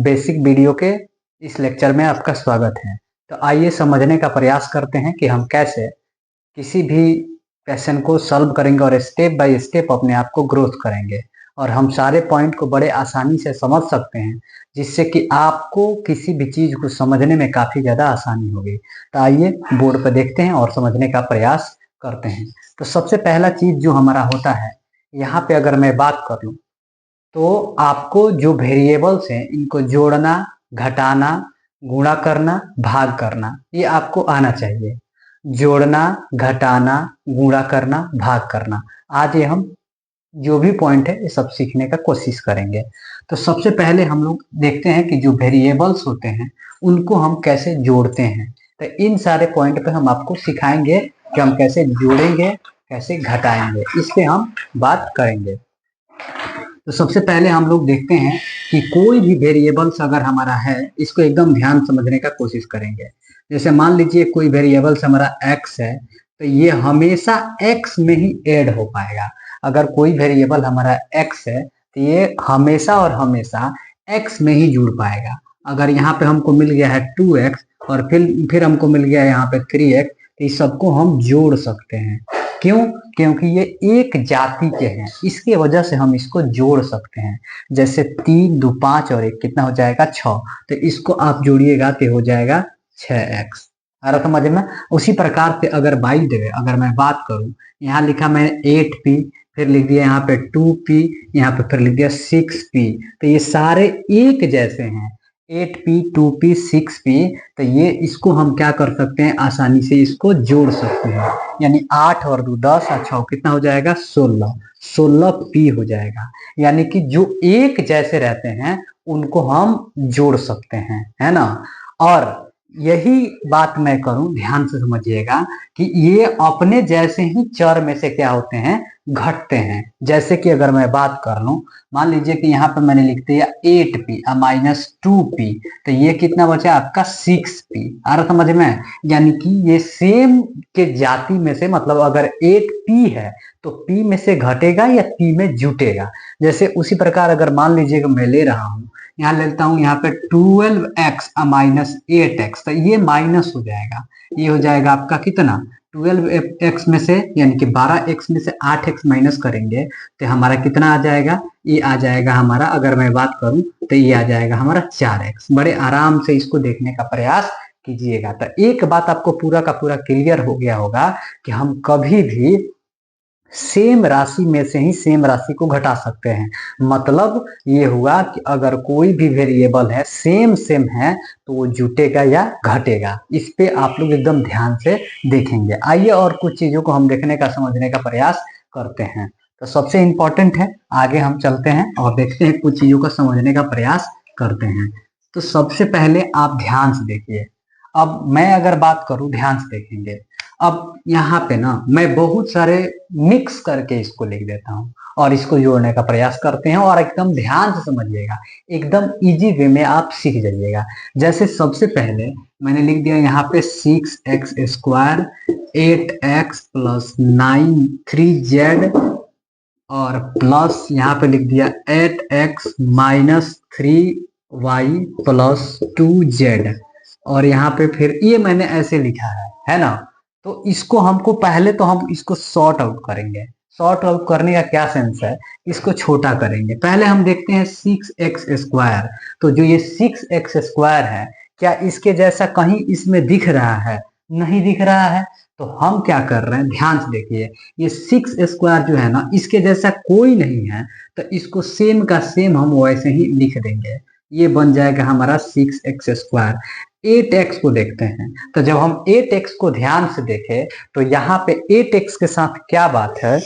Basic video के इस lecture में आपका स्वागत है। तो आइए समझने का प्रयास करते हैं कि हम कैसे किसी भी क्वेश्चन को सॉल्व करेंगे और स्टेप बाय स्टेप अपने आप को ग्रोथ करेंगे और हम सारे पॉइंट को बड़े आसानी से समझ सकते हैं, जिससे कि आपको किसी भी चीज को समझने में काफी ज्यादा आसानी होगी। तो आइए बोर्ड पर देखते हैं और समझने का प्रयास करते हैं। तो सबसे पहला चीज जो हमारा होता है, यहाँ पे अगर मैं बात कर लूं तो आपको जो वेरिएबल्स हैं इनको जोड़ना, घटाना, गुणा करना, भाग करना, ये आपको आना चाहिए। जोड़ना, घटाना, गुणा करना, भाग करना, आज ये हम जो भी पॉइंट है ये सब सीखने का कोशिश करेंगे। तो सबसे पहले हम लोग देखते हैं कि जो वेरिएबल्स होते हैं उनको हम कैसे जोड़ते हैं। तो इन सारे पॉइंट पे हम आपको सिखाएंगे कि हम कैसे जोड़ेंगे, कैसे घटाएंगे, इस पे हम बात करेंगे। तो सबसे पहले हम लोग देखते हैं कि कोई भी वेरिएबल्स अगर हमारा है, इसको एकदम ध्यान समझने का कोशिश करेंगे। जैसे मान लीजिए कोई वेरिएबल्स हमारा x है, तो ये हमेशा x में ही ऐड हो पाएगा। अगर कोई वेरिएबल हमारा x है तो ये हमेशा और हमेशा x में ही जुड़ पाएगा। अगर यहाँ पे हमको मिल गया है 2x और फिर हमको मिल गया है यहाँ पे 3x, तो इस सबको हम जोड़ सकते हैं। क्यों? क्योंकि ये एक जाति के हैं, इसके वजह से हम इसको जोड़ सकते हैं। जैसे 3 2 5 और 1 कितना हो जाएगा 6, तो इसको आप जोड़िएगा तो हो जाएगा 6x। आ रहा समझ में? उसी प्रकार से अगर बाई द वे अगर मैं बात करूं, यहाँ लिखा मैंने 8p, फिर लिख दिया यहाँ पे 2p, यहाँ पे फिर लिख दिया 6p, तो ये सारे एक जैसे हैं। 8p 2p 6p, तो ये इसको हम क्या कर सकते हैं, आसानी से इसको जोड़ सकते हैं। यानी 8 और 2 10 और 6 कितना हो जाएगा 16, 16p हो जाएगा। यानी कि जो एक जैसे रहते हैं उनको हम जोड़ सकते हैं, है ना। और यही बात मैं करूं, ध्यान से समझिएगा कि ये अपने जैसे ही चर में से क्या होते हैं, घटते हैं। जैसे कि अगर मैं बात कर लूं, मान लीजिए कि यहाँ पे मैंने लिख दिया 8p माइनस 2p, तो ये कितना बचा आपका 6p। आ रहा समझ में? यानी कि ये सेम के जाति में से, मतलब अगर 8p है तो p में से घटेगा या p में जुटेगा। जैसे उसी प्रकार अगर मान लीजिए मैं ले रहा हूं, यहाँ लेता हूं यहाँ पे 12x माइनस 8x, तो ये माइनस हो जाएगा। ये हो जाएगा आपका कितना, 12x में से यानी कि 12x में से 8x माइनस करेंगे तो हमारा कितना आ जाएगा, ये आ जाएगा हमारा, अगर मैं बात करूं तो ये आ जाएगा हमारा 4x। बड़े आराम से इसको देखने का प्रयास कीजिएगा। तो एक बात आपको पूरा का पूरा क्लियर हो गया होगा कि हम कभी भी सेम राशि में से ही सेम राशि को घटा सकते हैं। मतलब ये हुआ कि अगर कोई भी वेरिएबल है सेम है तो वो जुटेगा या घटेगा। इस पे आप लोग एकदम ध्यान से देखेंगे। आइए और कुछ चीजों को हम देखने का, समझने का प्रयास करते हैं। तो सबसे इंपॉर्टेंट है, आगे हम चलते हैं और देखते हैं, कुछ चीजों को समझने का प्रयास करते हैं। तो सबसे पहले आप ध्यान से देखिए। अब मैं अगर बात करूं, ध्यान से देखेंगे। अब यहाँ पे ना मैं बहुत सारे मिक्स करके इसको लिख देता हूँ और इसको जोड़ने का प्रयास करते हैं, और एकदम ध्यान से समझिएगा, एकदम इजी वे में आप सीख जाइएगा। जैसे सबसे पहले मैंने लिख दिया यहाँ पे 6x square 8x plus 9 3z और प्लस यहाँ पे लिख दिया 8x minus 3y plus 2z, और यहाँ पे फिर ये मैंने ऐसे लिखा है ना। तो इसको हमको पहले तो हम इसको सॉर्ट आउट करेंगे। सॉर्ट आउट करने का क्या सेंस है, इसको छोटा करेंगे। पहले हम देखते हैं 6x स्क्वायर, तो जो ये 6x स्क्वायर है, क्या इसके जैसा कहीं इसमें दिख रहा है? नहीं दिख रहा है। तो हम क्या कर रहे हैं, ध्यान से देखिए, ये 6 स्क्वायर जो है ना, इसके जैसा कोई नहीं है, तो इसको सेम का सेम हम वैसे ही लिख देंगे। ये बन जाएगा हमारा 6x स्क्वायर। 8x को देखते हैं, तो जब हम 8x को ध्यान से देखें तो यहाँ पे 8x के साथ क्या बात है,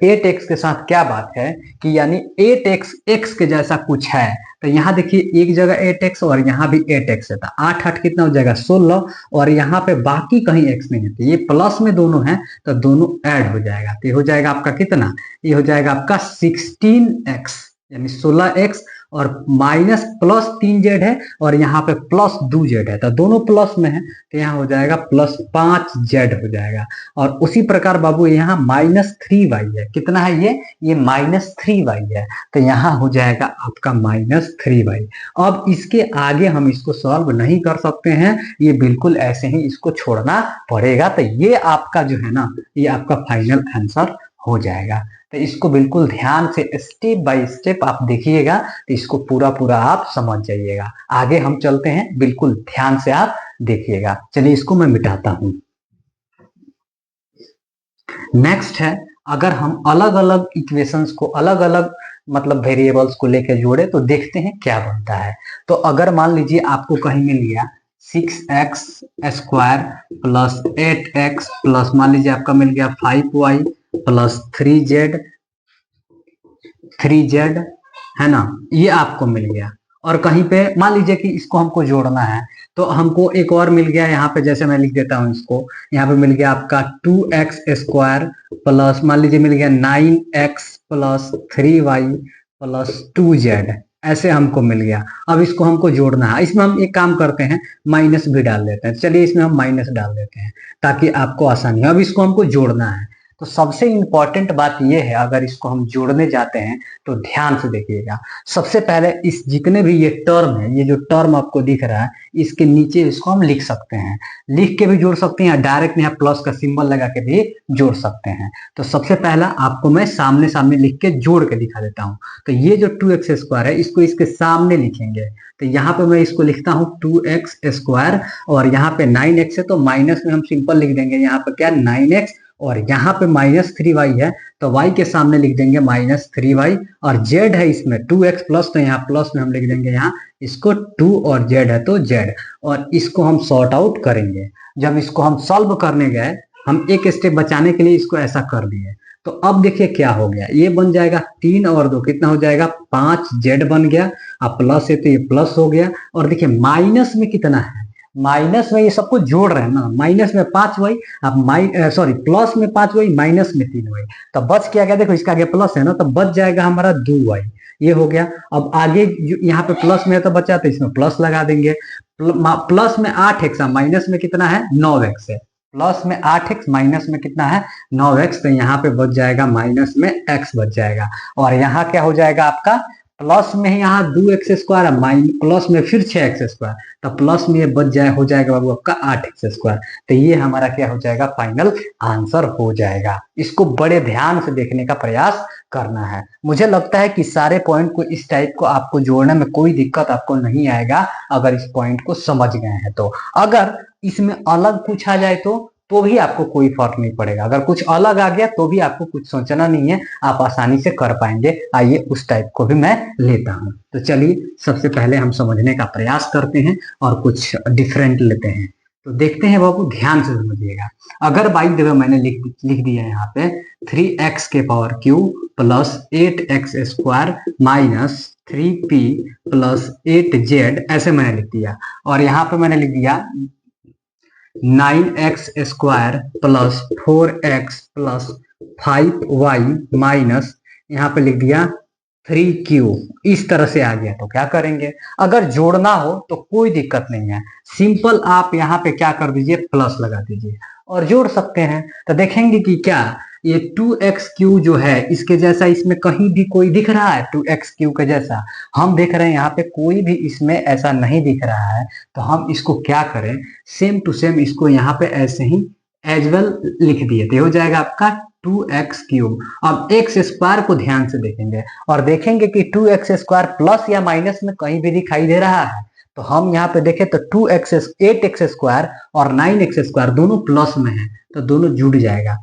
8x के साथ क्या बात है कि यानी 8x x के जैसा कुछ है। तो यहाँ देखिए एक जगह 8x और यहाँ भी 8x है, तो 8 8 कितना हो जाएगा 16, और यहाँ पे बाकी कहीं x नहीं है, तो ये प्लस में दोनों है तो दोनों ऐड हो जाएगा। तो ये हो जाएगा आपका कितना, ये हो जाएगा आपका 16x, यानी 16x और माइनस प्लस 3z है और यहाँ पे प्लस 2z है, तो दोनों प्लस में है तो यहाँ हो जाएगा प्लस 5z हो जाएगा। और उसी प्रकार बाबू यहाँ -3y है, कितना है ये -3y है, तो यहाँ हो जाएगा आपका -3y। अब इसके आगे हम इसको सॉल्व नहीं कर सकते हैं, ये बिल्कुल ऐसे ही इसको छोड़ना पड़ेगा। तो ये आपका जो है ना, ये आपका फाइनल आंसर हो जाएगा। तो इसको बिल्कुल ध्यान से स्टेप बाय स्टेप आप देखिएगा, तो इसको पूरा पूरा आप समझ जाइएगा। आगे हम चलते हैं, बिल्कुल ध्यान से आप देखिएगा। चलिए इसको मैं मिटाता हूं। नेक्स्ट है, अगर हम अलग अलग इक्वेशंस को अलग अलग मतलब वेरिएबल्स को लेकर जोड़े तो देखते हैं क्या बनता है। तो अगर मान लीजिए आपको कहीं मिल गया 6x square plus 8x plus मान लीजिए आपका मिल गया 5y प्लस 3z है ना, ये आपको मिल गया। और कहीं पे मान लीजिए कि इसको हमको जोड़ना है तो हमको एक और मिल गया यहाँ पे, जैसे मैं लिख देता हूँ इसको, यहाँ पे मिल गया आपका 2x स्क्वायर प्लस मान लीजिए मिल गया 9x plus 3y plus 2z, ऐसे हमको मिल गया। अब इसको हमको जोड़ना है, इसमें हम एक काम करते हैं माइनस भी डाल देते हैं। चलिए इसमें हम माइनस डाल देते हैं ताकि आपको आसानी हो। अब इसको हमको जोड़ना है, तो सबसे इंपॉर्टेंट बात यह है, अगर इसको हम जोड़ने जाते हैं तो ध्यान से देखिएगा। सबसे पहले इस जितने भी ये टर्म है, ये जो टर्म आपको दिख रहा है, इसके नीचे इसको हम लिख सकते हैं, लिख के भी जोड़ सकते हैं, डायरेक्ट यहाँ प्लस का सिंबल लगा के भी जोड़ सकते हैं। तो सबसे पहला आपको मैं सामने सामने लिख के जोड़ के दिखा देता हूँ। तो ये जो 2x स्क्वायर है इसको इसके सामने लिखेंगे, तो यहाँ पे मैं इसको लिखता हूँ 2x स्क्वायर और यहाँ पे 9x है तो माइनस में हम सिंपल लिख देंगे यहाँ पे क्या 9x, और यहाँ पे -3y है तो y के सामने लिख देंगे -3y, और z है इसमें 2x प्लस, तो यहाँ प्लस में हम लिख देंगे यहाँ इसको 2 और z है तो z, और इसको हम सॉर्ट आउट करेंगे। जब इसको हम सॉल्व करने गए, हम एक स्टेप बचाने के लिए इसको ऐसा कर दिए, तो अब देखिए क्या हो गया, ये बन जाएगा 3 और 2 कितना हो जाएगा 5z बन गया। अब प्लस है तो ये प्लस हो गया, और देखिए माइनस में कितना है, माइनस में ये सबको जोड़ रहे हैं ना, माइनस में 5y, अब प्लस में 5y माइनस में 3y, तो बच क्या गया, देखो इसका आगे प्लस है ना तो बच जाएगा हमारा 2y, ये हो गया। अब आगे यहाँ पे प्लस में है तो बचा, तो इसमें प्लस लगा देंगे। प्लस में 8x है, माइनस में कितना है 9x है, प्लस में 8x माइनस में कितना है 9x, तो यहाँ पे बच जाएगा माइनस में x बच जाएगा। और यहाँ क्या हो जाएगा आपका, प्लस में यहाँ 2x स्क्वायर है, प्लस में फिर 6x स्क्वायर, तो प्लस में ये बच जाए हो जाएगा बाबू आपका 8x स्क्वायर। तो ये हमारा क्या हो जाएगा, फाइनल आंसर हो जाएगा। इसको बड़े ध्यान से देखने का प्रयास करना है। मुझे लगता है कि सारे पॉइंट को इस टाइप को आपको जोड़ने में कोई दिक्कत आपको नहीं आएगा अगर इस पॉइंट को समझ गए हैं तो। अगर इसमें अलग पूछा जाए तो भी आपको कोई फर्क नहीं पड़ेगा, अगर कुछ अलग आ गया तो भी आपको कुछ सोचना नहीं है, आप आसानी से कर पाएंगे। आइए उस टाइप को भी मैं लेता हूं। तो चलिए सबसे पहले हम समझने का प्रयास करते हैं और कुछ डिफरेंट लेते हैं। तो देखते हैं बाबू, ध्यान से समझिएगा। अगर बाई द वे मैंने लिख दिया यहाँ पे 3x के power cube plus 8x square minus 3p plus 8z, ऐसे मैंने लिख दिया, और यहाँ पे मैंने लिख दिया 9x square plus 4x plus 5y minus यहाँ पे लिख दिया 3q, इस तरह से आ गया। तो क्या करेंगे, अगर जोड़ना हो तो कोई दिक्कत नहीं है, सिंपल आप यहाँ पे क्या कर दीजिए प्लस लगा दीजिए और जोड़ सकते हैं। तो देखेंगे कि क्या ये 2x³ जो है इसके जैसा इसमें कहीं भी कोई दिख रहा है 2x³ के जैसा, हम देख रहे हैं यहाँ पे कोई भी इसमें ऐसा नहीं दिख रहा है। तो हम इसको क्या करें, सेम टू सेम इसको यहाँ पे ऐसे ही एज वेल लिख दिए, तो हो जाएगा आपका 2x³। अब x स्क्वायर को ध्यान से देखेंगे और देखेंगे कि 2x स्क्वायर प्लस या माइनस में कहीं भी दिखाई दे रहा है। तो हम यहाँ पे देखें तो 8x स्क्वायर और 9x स्क्वायर दोनों प्लस में है, तो दोनों जुड़ जाएगा।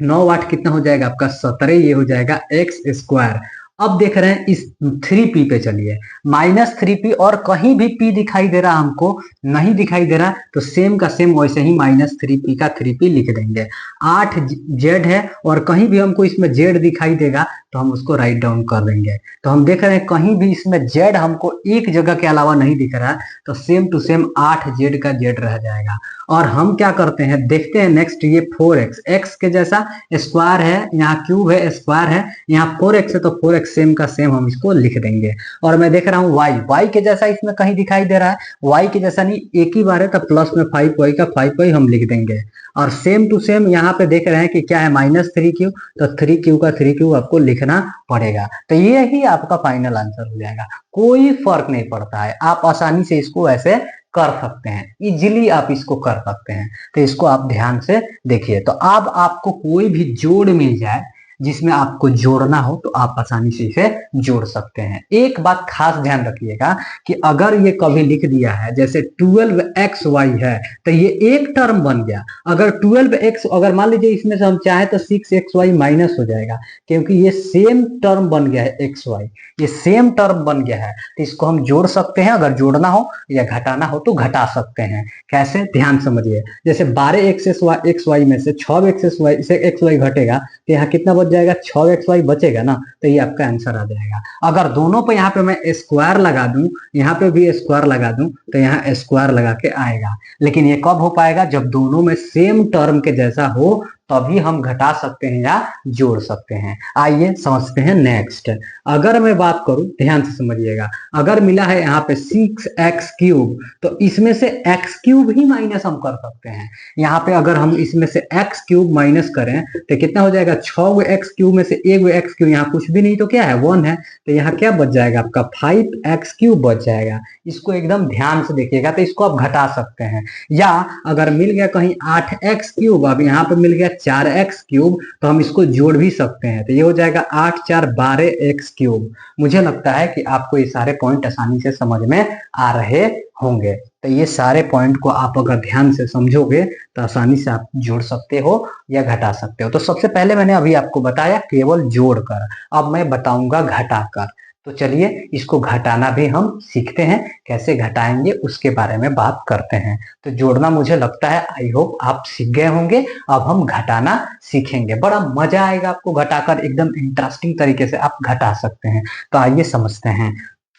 9 8 कितना हो जाएगा आपका 17, ये हो जाएगा x स्क्वायर। अब देख रहे हैं इस 3p पे, चलिए -3p, और कहीं भी p दिखाई दे रहा हमको नहीं दिखाई दे रहा, तो सेम का सेम वैसे ही -3p का 3p लिख देंगे। 8z है और कहीं भी हमको इसमें z दिखाई देगा तो हम उसको राइट डाउन कर देंगे। तो हम देख रहे हैं कहीं भी इसमें z हमको एक जगह के अलावा नहीं दिख रहा है, तो सेम टू सेम 8z का z रह जाएगा। और हम क्या करते हैं, देखते हैं नेक्स्ट, ये 4x, x के जैसा स्क्वायर है, यहाँ क्यूब है स्क्वायर है, यहाँ 4x है तो 4x सेम का सेम हम इसको लिख देंगे। और मैं देख रहा हूँ वाई के जैसा इसमें कहीं दिखाई दे रहा है, वाई के जैसा नहीं, एक ही बार है, तो प्लस में 5y का 5y हम लिख देंगे। और सेम टू सेम यहाँ पे देख रहे हैं कि क्या है -3q, तो 3q का 3q आपको लिखना पड़ेगा। तो ये ही आपका फाइनल आंसर हो जाएगा। कोई फर्क नहीं पड़ता है, आप आसानी से इसको ऐसे कर सकते हैं, इजिली आप इसको कर सकते हैं। तो इसको आप ध्यान से देखिए। तो अब आपको कोई भी जोड़ मिल जाए जिसमें आपको जोड़ना हो तो आप आसानी से इसे जोड़ सकते हैं। एक बात खास ध्यान रखिएगा कि अगर ये कभी लिख दिया है जैसे 12xy है तो ये एक टर्म बन गया। अगर 12x, अगर मान लीजिए इसमें से हम चाहे तो 6xy माइनस हो जाएगा, क्योंकि ये सेम टर्म बन गया है xy, ये सेम टर्म बन गया है। तो इसको हम जोड़ सकते हैं, अगर जोड़ना हो या घटाना हो तो घटा सकते हैं। कैसे, ध्यान समझिए। जैसे 12xy में से 6xy घटेगा तो यहाँ कितना बच जाएगा, 6xy बचेगा ना, तो ये आपका आंसर आ जाएगा। अगर दोनों पे यहाँ पे मैं स्क्वायर लगा दूं, यहाँ पे भी स्क्वायर लगा दूं, तो यहाँ स्क्वायर लगा के आएगा। लेकिन ये कब हो पाएगा, जब दोनों में सेम टर्म के जैसा हो, तभी हम घटा सकते हैं या जोड़ सकते हैं। आइए समझते हैं नेक्स्ट। अगर मैं बात करूं, ध्यान से समझिएगा, अगर मिला है यहाँ पे 6x3, तो इसमें से x3 ही माइनस हम कर सकते हैं। यहाँ पे अगर हम इसमें से x3 माइनस करें तो कितना हो जाएगा, 6x3 में से 1x3, यहाँ कुछ भी नहीं तो क्या है, 1 है, तो यहाँ क्या बच जाएगा आपका 5x3 बच जाएगा। इसको एकदम ध्यान से देखिएगा, तो इसको आप घटा सकते हैं। या अगर मिल गया कहीं 8x3, अब यहाँ पे मिल गया 4x3, तो हम इसको जोड़ भी सकते हैं। तो ये हो जाएगा 8 4 12x3। मुझे लगता है कि आपको ये सारे पॉइंट आसानी से समझ में आ रहे होंगे। तो ये सारे पॉइंट को आप अगर ध्यान से समझोगे तो आसानी से आप जोड़ सकते हो या घटा सकते हो। तो सबसे पहले मैंने अभी आपको बताया केवल जोड़कर, अब मैं बताऊंगा घटाकर। तो चलिए इसको घटाना भी हम सीखते हैं, कैसे घटाएंगे उसके बारे में बात करते हैं। तो जोड़ना मुझे लगता है, आई होप आप सीख गए होंगे। अब हम घटाना सीखेंगे, बड़ा मजा आएगा आपको घटाकर, एकदम इंटरेस्टिंग तरीके से आप घटा सकते हैं। तो आइए समझते हैं।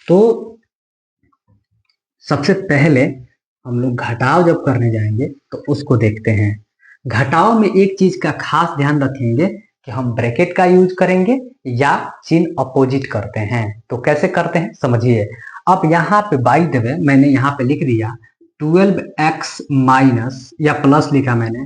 तो सबसे पहले हम लोग घटाव जब करने जाएंगे तो उसको देखते हैं। घटाव में एक चीज का खास ध्यान रखेंगे कि हम ब्रैकेट का यूज करेंगे या चिन्ह अपोजिट करते हैं। तो कैसे करते हैं समझिए। अब यहाँ पे बाय द वे मैंने यहाँ पे लिख दिया 12x माइनस या प्लस लिखा मैंने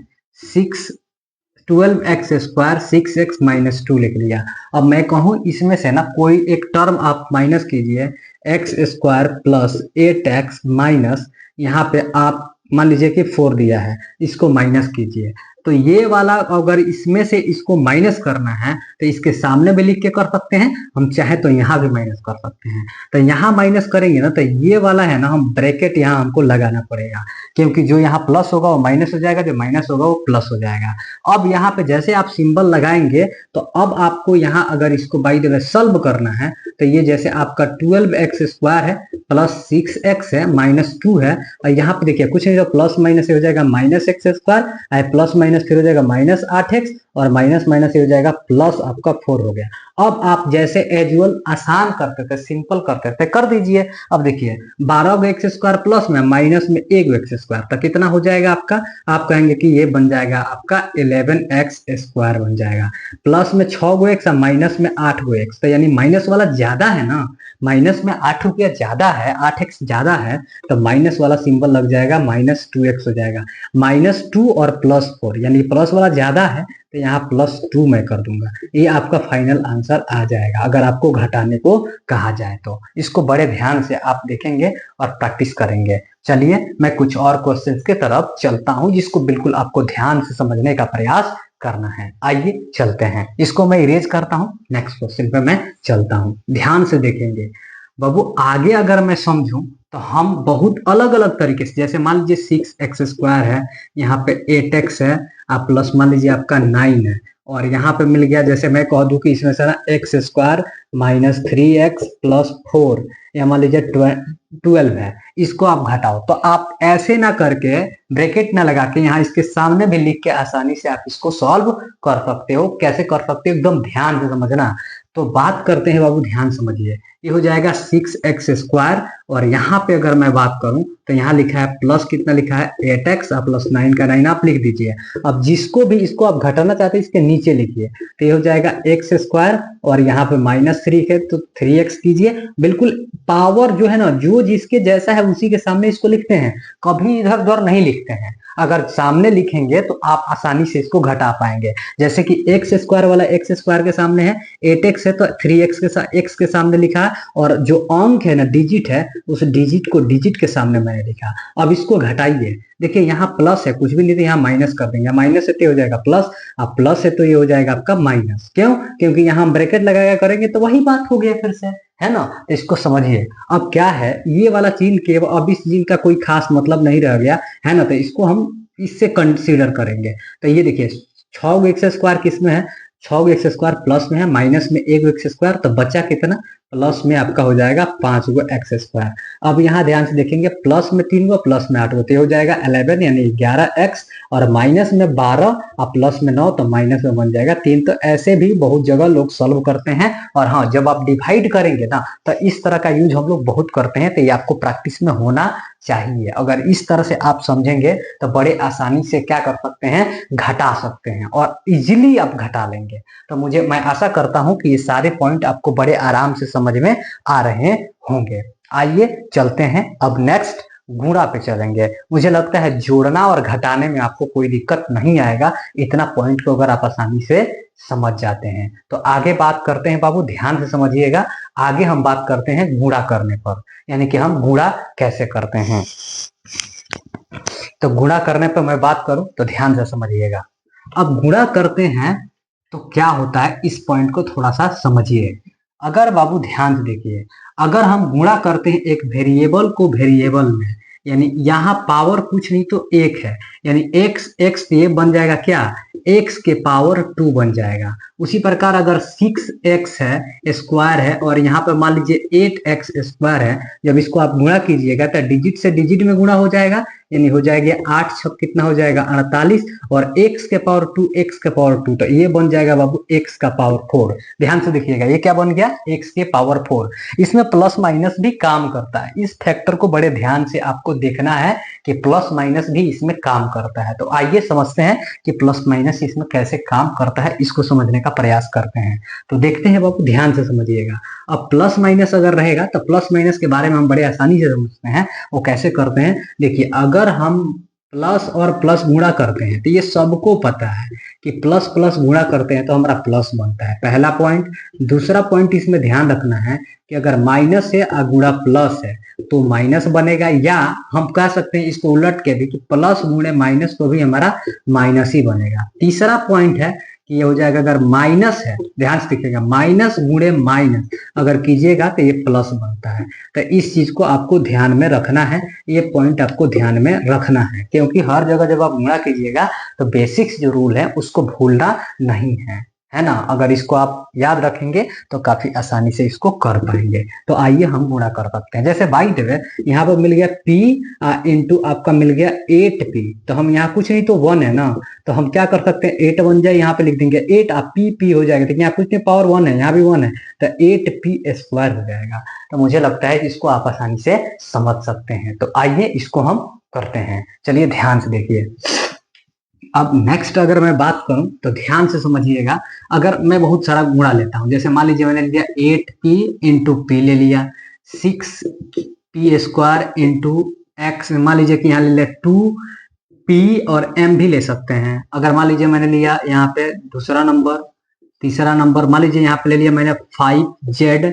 12x स्क्वायर 6x माइनस 2 लिख लिया। अब मैं कहूँ इसमें से ना कोई एक टर्म आप माइनस कीजिए, x square plus 8x minus, यहाँ पे आप मान लीजिए कि 4 दिया है, इसको माइनस कीजिए। तो ये वाला अगर इसमें से इसको माइनस करना है तो इसके सामने भी लिख के कर सकते हैं, हम चाहे तो यहाँ भी माइनस कर सकते हैं। तो यहाँ माइनस करेंगे ना तो ये वाला है ना, हम ब्रैकेट यहाँ हमको लगाना पड़ेगा, क्योंकि जो यहाँ प्लस होगा वो माइनस हो जाएगा, जो माइनस होगा वो प्लस हो जाएगा। अब यहाँ पे जैसे आप सिंबल लगाएंगे तो अब आपको यहाँ अगर इसको बाय द वे सॉल्व करना है तो ये जैसे आपका 12x स्क्वायर है प्लस 6x है माइनस 2 है, और यहाँ पे देखिए कुछ नहीं, जो प्लस माइनस हो जाएगा minus x square, plus minus फिर हो जाएगा माइनस 8x, और माइनस माइनस हो जाएगा प्लस आपका 4 हो गया। अब आप जैसे एजुअल आसान करते थे, सिंपल करते थे, कर दीजिए। अब देखिए 12 एक्स स्क्वायर प्लस में माइनस में 1 एक्स स्क्वायर, तो कितना हो जाएगा आपका, आप कहेंगे कि ये बन जाएगा आपका 11x स्क्वायर बन जाएगा। प्लस में 6 एक्स और माइनस में 8 एक्स, तो यानी माइनस वाला ज्यादा है ना, माइनस में 8 रुपया ज्यादा है, 8x ज्यादा है, तो माइनस वाला सिंबल लग जाएगा, माइनस 2x हो जाएगा। माइनस 2 और प्लस 4, यानी प्लस वाला ज्यादा है तो यहाँ प्लस 2 मैं कर दूंगा। ये आपका फाइनल आंसर आ जाएगा अगर आपको घटाने को कहा जाए तो। इसको बड़े ध्यान से आप देखेंगे और प्रैक्टिस करेंगे। चलिए मैं कुछ और क्वेश्चंस के तरफ चलता हूं जिसको बिल्कुल आपको ध्यान से समझने का प्रयास करना है। आइए चलते हैं, इसको मैं इरेज करता हूं, नेक्स्ट क्वेश्चन पे मैं चलता हूं। ध्यान से देखेंगे बाबू, आगे अगर मैं समझूं तो हम बहुत अलग अलग तरीके से, जैसे मान लीजिए 6x स्क्वायर है, यहाँ पे 8x है, आप प्लस मान लीजिए आपका 9 है, और यहाँ पे मिल गया, जैसे मैं कह दूं कि इसमें से ना x square minus 3x plus 4, या मान लीजिए 12 है, इसको आप घटाओ। तो आप ऐसे ना करके, ब्रैकेट ना लगा के, यहाँ इसके सामने भी लिख के आसानी से आप इसको सॉल्व कर सकते हो। कैसे कर सकते हो एकदम ध्यान से समझना। तो बात करते हैं बाबू, ध्यान समझिए, ये हो जाएगा 6x² और यहाँ पे अगर मैं बात करूं तो यहाँ लिखा है प्लस, कितना लिखा है 8x और प्लस 9 का 9 आप लिख दीजिए। अब जिसको भी इसको आप घटाना चाहते हैं इसके नीचे लिखिए, तो ये हो जाएगा x² और यहाँ पे -3 है तो 3x कीजिए। बिल्कुल पावर जो है ना, जो जिसके जैसा है उसी के सामने इसको लिखते हैं, कभी इधर उधर नहीं लिखते हैं। अगर सामने लिखेंगे तो आप आसानी से इसको घटा पाएंगे। जैसे कि x² वाला x² के सामने है, 8x है तो 3x के साथ x के सामने लिखा है, और जो अंक है ना, डिजिट है, उस डिजिट को डिजिट के सामने मैंने लिखा। अब इसको घटाइए, देखिए यहाँ प्लस है, कुछ भी नहीं तो यहाँ माइनस कर देंगे, माइनस है तो हो जाएगा प्लस, अब प्लस है तो ये हो जाएगा आपका माइनस। क्यों? क्योंकि यहाँ हम ब्रैकेट लगाया करेंगे तो वही बात हो गया फिर से, है ना। तो इसको समझिए। अब क्या है, ये वाला चिन्ह के अब इस चिन्ह का कोई खास मतलब नहीं रह गया, है ना। तो इसको हम इससे कंसीडर करेंगे। तो ये देखिए 6x² किसमें है, 6x² प्लस में है, माइनस में 1x², तो बचा कितना, प्लस में आपका हो जाएगा 5x²। अब यहाँ ध्यान से देखेंगे, प्लस में 3 गो, प्लस में 8 गो, तो हो जाएगा 11 यानी 11x, और माइनस में 12 और प्लस में 9 तो माइनस में बन जाएगा 3। तो ऐसे भी बहुत जगह लोग सॉल्व करते हैं। और हाँ, जब आप डिवाइड करेंगे ना तो इस तरह का यूज हम लोग बहुत करते हैं, तो ये आपको प्रैक्टिस में होना चाहिए। अगर इस तरह से आप समझेंगे तो बड़े आसानी से क्या कर सकते हैं, घटा सकते हैं और इजीली आप घटा लेंगे। तो मैं आशा करता हूं कि ये सारे पॉइंट आपको बड़े आराम से समझ में आ रहे होंगे। आइए चलते हैं अब नेक्स्ट गुणा पे चलेंगे। मुझे लगता है जोड़ना और घटाने में आपको कोई दिक्कत नहीं आएगा, इतना पॉइंट को अगर आप आसानी से समझ जाते हैं। तो आगे बात करते हैं बाबू, ध्यान से समझिएगा। आगे हम बात करते हैं गुणा करने पर, यानी कि हम गुणा कैसे करते हैं। तो गुणा करने पर मैं बात करूं तो ध्यान से समझिएगा। अब गुणा करते हैं तो क्या होता है, इस पॉइंट को थोड़ा सा समझिए। अगर बाबू ध्यान से देखिए, अगर हम गुणा करते हैं एक वेरिएबल को वेरिएबल में, यानी यहाँ पावर कुछ नहीं तो 1 है, यानी x ये बन जाएगा क्या, x के पावर 2 बन जाएगा। उसी प्रकार अगर 6x है स्क्वायर है और यहाँ पर मान लीजिए 8x² है, जब इसको आप गुणा कीजिएगा तो डिजिट से डिजिट में गुणा हो जाएगा, यानी हो जाएगा 8 छक कितना हो जाएगा 48, और x के पावर 2 x के पावर 2, तो ये बन जाएगा बाबू x का पावर 4। ध्यान से देखिएगा, ये क्या बन गया, x के पावर 4। इसमें प्लस माइनस भी काम करता है, इस फैक्टर को बड़े ध्यान से आपको देखना है कि प्लस माइनस भी इसमें काम करता है। तो आइए समझते हैं कि प्लस माइनस इसमें कैसे काम करता है, इसको समझने का प्रयास करते हैं। तो देखते हैं बाबू, ध्यान से समझिएगा। अब प्लस माइनस अगर रहेगा तो प्लस माइनस के बारे में हम बड़े आसानी से समझते हैं, वो कैसे करते हैं। देखिए, अगर हम प्लस और प्लस गुणा करते हैं तो ये सबको पता है कि प्लस प्लस गुणा करते हैं तो हमारा प्लस बनता है, पहला पॉइंट। दूसरा पॉइंट इसमें ध्यान रखना है कि अगर माइनस है और गुणा प्लस है तो माइनस बनेगा, या हम कह सकते हैं इसको उलट के भी कि प्लस गुणे माइनस तो भी हमारा माइनस ही बनेगा। तीसरा पॉइंट है कि ये हो जाएगा, अगर माइनस है, ध्यान से देखिएगा, माइनस गुणे माइनस अगर कीजिएगा तो ये प्लस बनता है। तो इस चीज को आपको ध्यान में रखना है, ये पॉइंट आपको ध्यान में रखना है, क्योंकि हर जगह जब आप गुणा कीजिएगा तो बेसिक्स जो रूल है उसको भूलना नहीं है ना। अगर इसको आप याद रखेंगे तो काफी आसानी से इसको कर पाएंगे। तो आइए हम गुणा कर सकते हैं। जैसे बाई द वे यहाँ पर मिल गया p इंटू आपका मिल गया 8p, तो हम यहाँ कुछ नहीं तो 1 है ना, तो हम क्या कर सकते हैं, 8 बन जाए, यहाँ पे लिख देंगे 8 p हो जाएगा। देखिए यहाँ कुछ नहीं, पावर 1 है, यहाँ भी 1 है, तो 8p² हो जाएगा। तो मुझे लगता है इसको आप आसानी से समझ सकते हैं। तो आइए इसको हम करते हैं, चलिए ध्यान से देखिए। अब नेक्स्ट अगर मैं बात करूं तो ध्यान से समझिएगा। अगर मैं बहुत सारा गुणा लेता हूं, जैसे मान लीजिए मैंने लिया 8p इंटू पी ले लिया, 6p² इंटू x, मान लीजिए कि यहाँ ले लिया 2p और m भी ले सकते हैं। अगर मान लीजिए मैंने लिया यहाँ पे दूसरा नंबर, तीसरा नंबर, मान लीजिए यहाँ पे ले लिया मैंने 5z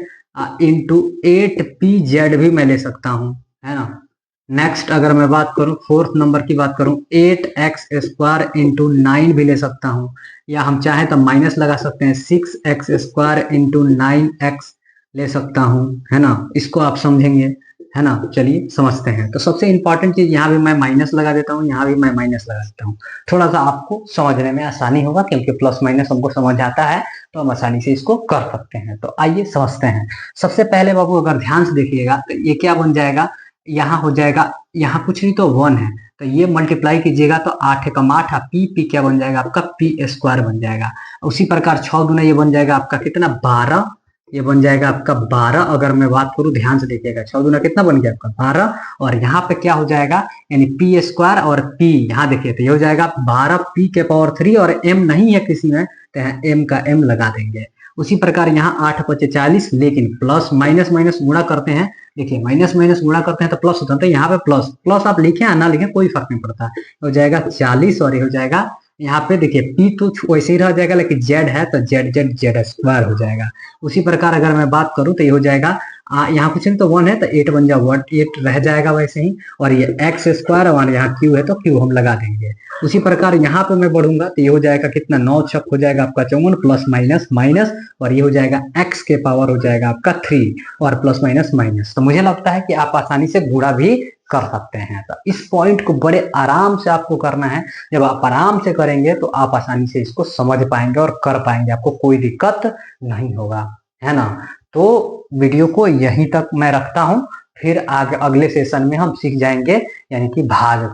इंटू 8pz भी मैं ले सकता हूँ, है ना। नेक्स्ट अगर मैं बात करूं, फोर्थ नंबर की बात करूं, 8x² इंटू 9 भी ले सकता हूं, या हम चाहें तो माइनस लगा सकते हैं, 6x² इंटू 9x ले सकता हूं, है ना। इसको आप समझेंगे, है ना। चलिए समझते हैं। तो सबसे इंपॉर्टेंट चीज, यहाँ भी मैं माइनस लगा देता हूँ, यहाँ भी मैं माइनस लगा देता हूँ, थोड़ा सा आपको समझने में आसानी होगा, क्योंकि प्लस माइनस हमको समझ आता है तो हम आसानी से इसको कर सकते हैं। तो आइए समझते हैं। सबसे पहले बाबू अगर ध्यान से देखिएगा तो ये क्या बन जाएगा, यहाँ हो जाएगा यहाँ कुछ नहीं तो 1 है, तो ये मल्टीप्लाई कीजिएगा तो 8 एकम 8, पी क्या बन जाएगा आपका पी स्क्वायर बन जाएगा। उसी प्रकार 6 दूना ये बन जाएगा आपका कितना 12, ये बन जाएगा आपका 12। अगर मैं बात करूं ध्यान से देखिएगा 6 दूना कितना बन गया आपका 12, और यहाँ पे क्या हो जाएगा यानी पी स्क्वायर और पी यहाँ देखिए तो ये हो जाएगा 12 पी के पावर 3, और एम नहीं है किसी में तो यहाँ एम का एम लगा देंगे। उसी प्रकार यहाँ 8 × 5 = 40, लेकिन प्लस माइनस माइनस गुणा करते हैं, देखिए माइनस माइनस गुणा करते हैं तो प्लस होता है, तो यहाँ पे प्लस प्लस आप लिखे या ना लिखे कोई फर्क नहीं पड़ता, हो जाएगा 40, और ये हो जाएगा यहाँ पे देखिए पी तो वैसे ही रह जाएगा, लेकिन जेड है तो जेड जेड जेड स्क्वायर हो जाएगा। उसी प्रकार अगर मैं बात करूं तो ये हो जाएगा यहाँ कुछ नहीं तो 1 है तो 8 बन जाएगा 8 रह जाएगा वैसे ही, और ये एक्स स्क्वायर और यहाँ क्यू है तो क्यू हम लगा देंगे। उसी प्रकार यहाँ पे मैं बढ़ूंगा तो ये हो जाएगा कितना 9 छक हो जाएगा आपका 54, प्लस माइनस माइनस, और ये हो जाएगा एक्स के पावर हो जाएगा आपका 3, और प्लस माइनस माइनस। तो मुझे लगता है कि आप आसानी से गुणा भी कर सकते हैं। तो इस पॉइंट को बड़े आराम से आपको करना है, जब आप आराम से करेंगे तो आप आसानी से इसको समझ पाएंगे और कर पाएंगे, आपको कोई दिक्कत नहीं होगा, है ना। तो वीडियो को यहीं तक मैं रखता हूं, फिर आगे अगले सेशन में हम सीख जाएंगे यानी कि भाग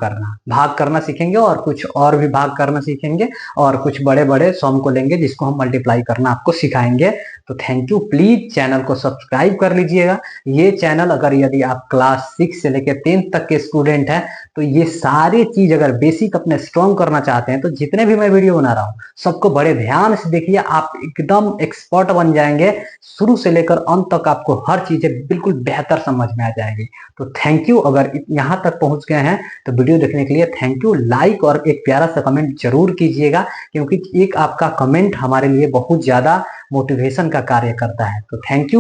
करना सीखेंगे, और कुछ और भी भाग करना सीखेंगे, और कुछ बड़े बड़े सम को लेंगे जिसको हम मल्टीप्लाई करना आपको सिखाएंगे। तो थैंक यू, प्लीज चैनल को सब्सक्राइब कर लीजिएगा। ये चैनल अगर यदि आप क्लास 6 से लेकर 10th तक के स्टूडेंट हैं तो ये सारी चीज अगर बेसिक अपने स्ट्रॉन्ग करना चाहते हैं तो जितने भी मैं वीडियो बना रहा हूँ सबको बड़े ध्यान से देखिए, आप एकदम एक्सपर्ट बन जाएंगे। शुरू से लेकर अंत तक आपको हर चीजें बिल्कुल बेहतर समझ में आ जाएगी। तो थैंक यू, अगर यहाँ तक पहुंच गए हैं तो वीडियो देखने के लिए थैंक यू। लाइक और एक प्यारा सा कमेंट जरूर कीजिएगा, क्योंकि एक आपका कमेंट हमारे लिए बहुत ज्यादा मोटिवेशन का कार्य करता है। तो थैंक यू।